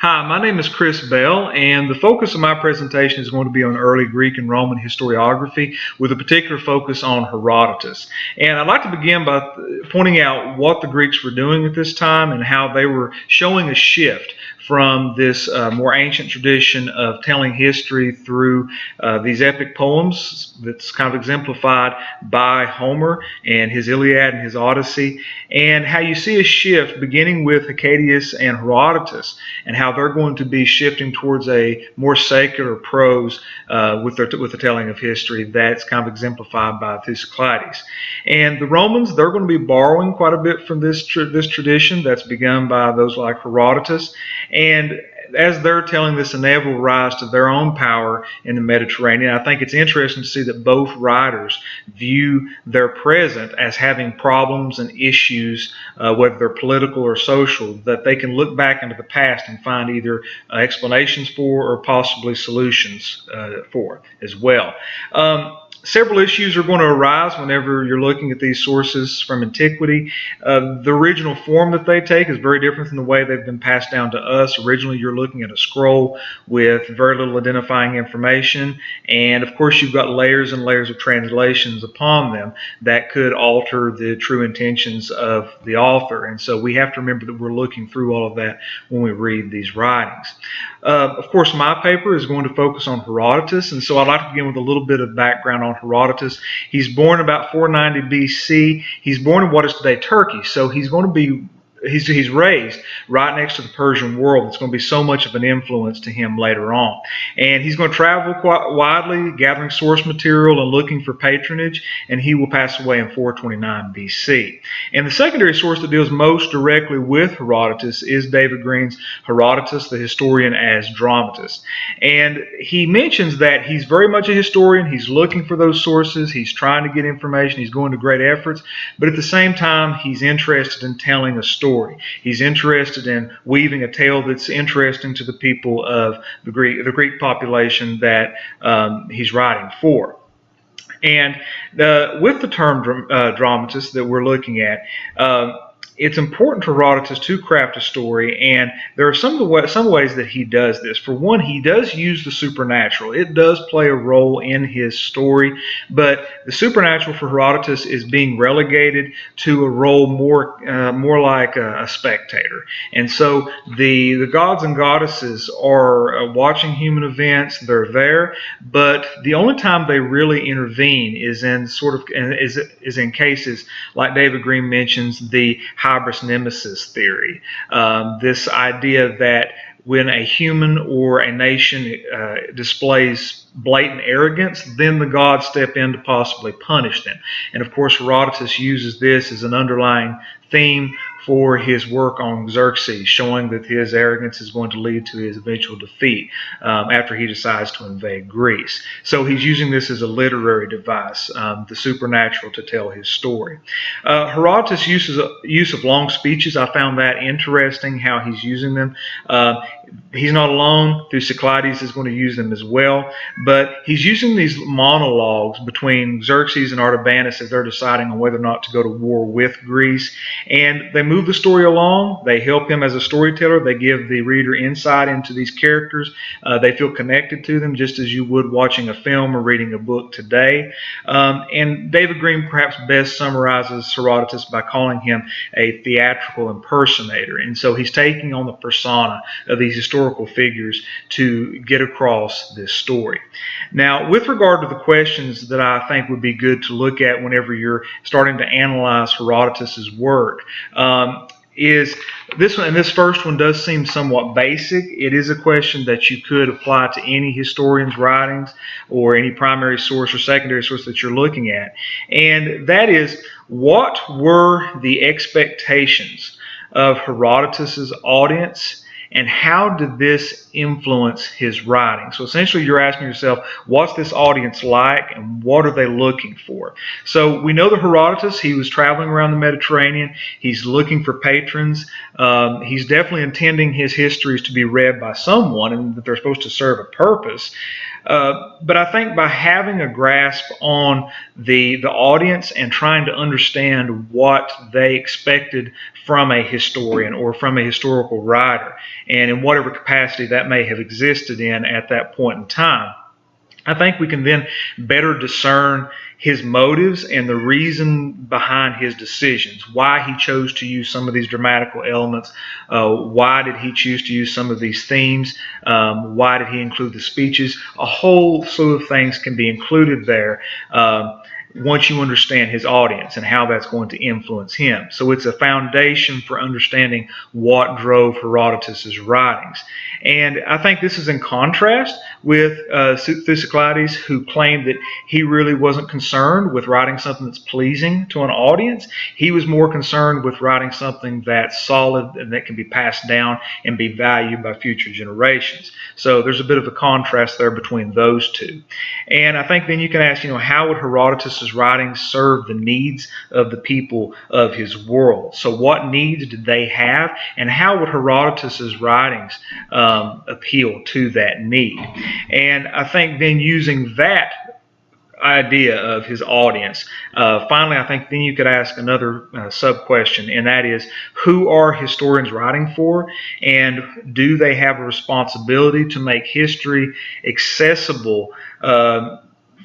Hi, my name is Chris Bell, and the focus of my presentation is going to be on early Greek and Roman historiography with a particular focus on Herodotus. And I'd like to begin by pointing out what the Greeks were doing at this time and how they were showing a shift from this more ancient tradition of telling history through these epic poems that's kind of exemplified by Homer and his Iliad and his Odyssey, and how you see a shift beginning with Herodotus and Herodotus, and how they're going to be shifting towards a more secular prose with the telling of history that's kind of exemplified by Thucydides. And the Romans, they're going to be borrowing quite a bit from this tradition that's begun by those like Herodotus. And as they're telling this inevitable rise to their own power in the Mediterranean, I think it's interesting to see that both writers view their present as having problems and issues, whether they're political or social, that they can look back into the past and find either explanations for or possibly solutions for as well. Several issues are going to arise whenever you're looking at these sources from antiquity. The original form that they take is very different from the way they've been passed down to us. Originally, you're looking at a scroll with very little identifying information, and of course, you've got layers and layers of translations upon them that could alter the true intentions of the author. And so we have to remember that we're looking through all of that when we read these writings. Of course, my paper is going to focus on Herodotus, and so I'd like to begin with a little bit of background on Herodotus. He's born about 490 BC. He's born in what is today Turkey, so he's going to be He's raised right next to the Persian world. It's going to be so much of an influence to him later on. And he's going to travel quite widely, gathering source material and looking for patronage, and he will pass away in 429 BC. And the secondary source that deals most directly with Herodotus is David Green's Herodotus, the Historian as Dramatist. And he mentions that he's very much a historian. He's looking for those sources. He's trying to get information. He's going to great efforts. But at the same time, he's interested in telling a story. He's interested in weaving a tale that's interesting to the people of the Greek population that he's writing for. And with the term dramatist that we're looking at, it's important to Herodotus to craft a story, and there are some ways that he does this. For one, he does use the supernatural. It does play a role in his story, but the supernatural for Herodotus is being relegated to a role more like a spectator. And so the gods and goddesses are watching human events. They're there, but the only time they really intervene is in cases like David Green mentions, the hybris nemesis theory. This idea that when a human or a nation displays blatant arrogance, then the gods step in to possibly punish them. And of course, Herodotus uses this as an underlying theme for his work on Xerxes, showing that his arrogance is going to lead to his eventual defeat after he decides to invade Greece. So he's using this as a literary device, the supernatural, to tell his story. Herodotus' use of long speeches, I found that interesting, how he's using them. He's not alone. Thucydides is going to use them as well. But he's using these monologues between Xerxes and Artabanus as they're deciding on whether or not to go to war with Greece. And they move the story along. They help him as a storyteller. They give the reader insight into these characters. They feel connected to them just as you would watching a film or reading a book today. And David Green perhaps best summarizes Herodotus by calling him a theatrical impersonator. And so he's taking on the persona of these historical figures to get across this story. Now, with regard to the questions that I think would be good to look at whenever you're starting to analyze Herodotus's work, is this one, and this first one does seem somewhat basic. It is a question that you could apply to any historian's writings or any primary source or secondary source that you're looking at, and that is, what were the expectations of Herodotus's audience, and how did this influence his writing? So essentially you're asking yourself, what's this audience like and what are they looking for? So we know that Herodotus, he was traveling around the Mediterranean. He's looking for patrons. He's definitely intending his histories to be read by someone and that they're supposed to serve a purpose. But I think by having a grasp on the audience and trying to understand what they expected from a historian or from a historical writer, and in whatever capacity that may have existed in at that point in time, I think we can then better discern his motives and the reason behind his decisions, why he chose to use some of these dramatical elements, why did he choose to use some of these themes, why did he include the speeches. A whole slew of things can be included there once you understand his audience and how that's going to influence him. So it's a foundation for understanding what drove Herodotus's writings. And I think this is in contrast with Thucydides, who claimed that he really wasn't concerned with writing something that's pleasing to an audience. He was more concerned with writing something that's solid and that can be passed down and be valued by future generations. So there's a bit of a contrast there between those two. And I think then you can ask, how would Herodotus's writings serve the needs of the people of his world? So what needs did they have, and how would Herodotus's writings appeal to that need? And I think then using that idea of his audience, finally, I think then you could ask another sub-question, and that is, who are historians writing for, and do they have a responsibility to make history accessible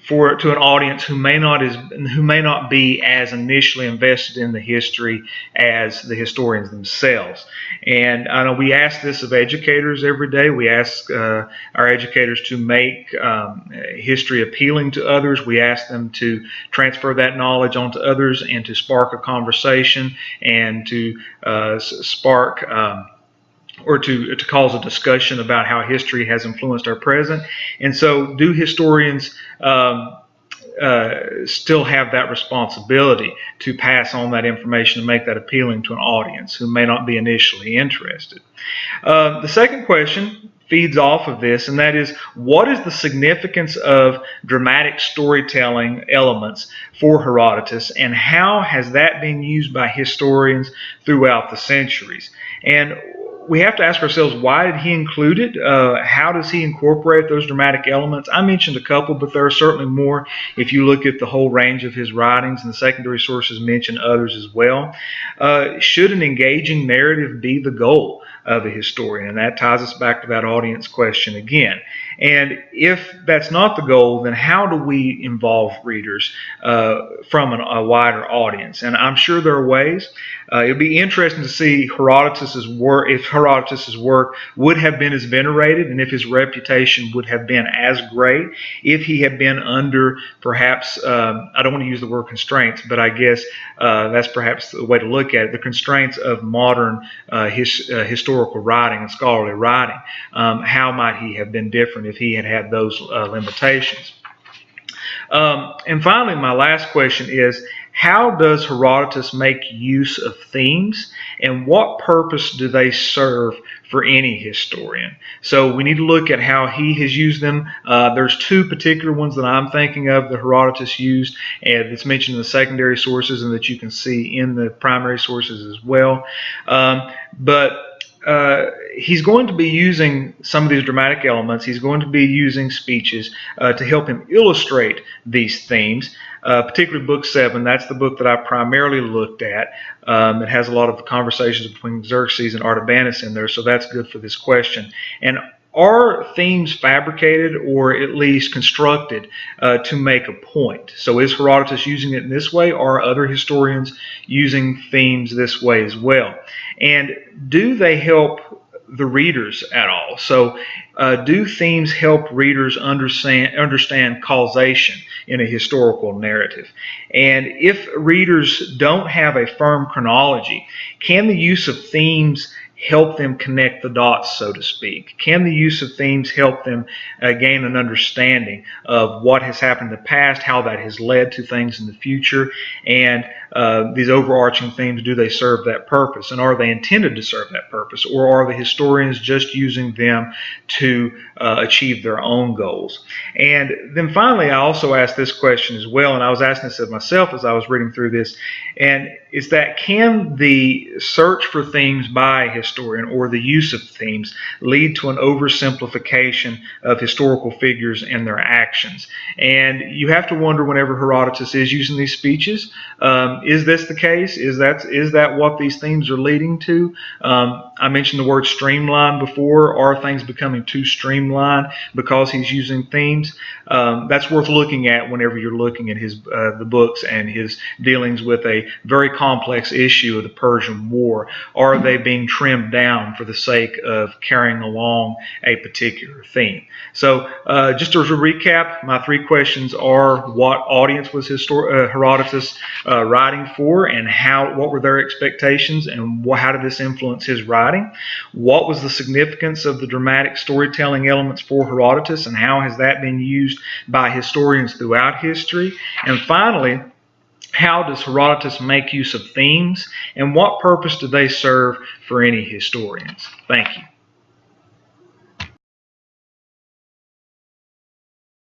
to an audience who may not be as initially invested in the history as the historians themselves? And I know we ask this of educators every day. We ask our educators to make history appealing to others. We ask them to transfer that knowledge onto others and to spark a conversation and to spark or to cause a discussion about how history has influenced our present. And so do historians still have that responsibility to pass on that information and make that appealing to an audience who may not be initially interested? The second question feeds off of this, and that is, what is the significance of dramatic storytelling elements for Herodotus, and how has that been used by historians throughout the centuries? And we have to ask ourselves, why did he include it? How does he incorporate those dramatic elements? I mentioned a couple, but there are certainly more if you look at the whole range of his writings, and the secondary sources mention others as well. Should an engaging narrative be the goal of a historian? And that ties us back to that audience question again. And if that's not the goal, then how do we involve readers from a wider audience? And I'm sure there are ways. It would be interesting to see Herodotus's work, if Herodotus's work would have been as venerated, and if his reputation would have been as great if he had been under perhaps, I don't want to use the word constraints, but I guess that's perhaps the way to look at it, the constraints of modern historical writing and scholarly writing. How might he have been different if he had had those limitations? And finally, my last question is, how does Herodotus make use of themes, and what purpose do they serve for any historian? So we need to look at how he has used them. There's two particular ones that I'm thinking of that Herodotus used, and it's mentioned in the secondary sources and that you can see in the primary sources as well. He's going to be using some of these dramatic elements. He's going to be using speeches to help him illustrate these themes. Particularly book 7, that's the book that I primarily looked at. It has a lot of the conversations between Xerxes and Artabanus in there, so that's good for this question. And are themes fabricated or at least constructed to make a point? So is Herodotus using it in this way, or are other historians using themes this way as well? And do they help the readers at all? So do themes help readers understand causation in a historical narrative? And if readers don't have a firm chronology, can the use of themes help them connect the dots, so to speak? Can the use of themes help them gain an understanding of what has happened in the past, how that has led to things in the future, and these overarching themes, do they serve that purpose? And are they intended to serve that purpose? Or are the historians just using them to achieve their own goals? And then finally, I also asked this question as well, and I was asking this of myself as I was reading through this, and is that, can the search for themes by a historian or the use of themes lead to an oversimplification of historical figures and their actions? And you have to wonder, whenever Herodotus is using these speeches, is this the case? Is that what these themes are leading to? I mentioned the word streamline before. Are things becoming too streamlined because he's using themes? That's worth looking at whenever you're looking at his the books and his dealings with a very complex issue of the Persian War. Are they being trimmed down for the sake of carrying along a particular theme? So just as a recap, my three questions are: what audience was Herodotus writing for, and what were their expectations, and how did this influence his writing? What was the significance of the dramatic storytelling elements for Herodotus, and how has that been used by historians throughout history? And finally, how does Herodotus make use of themes, and what purpose do they serve for any historians? Thank you.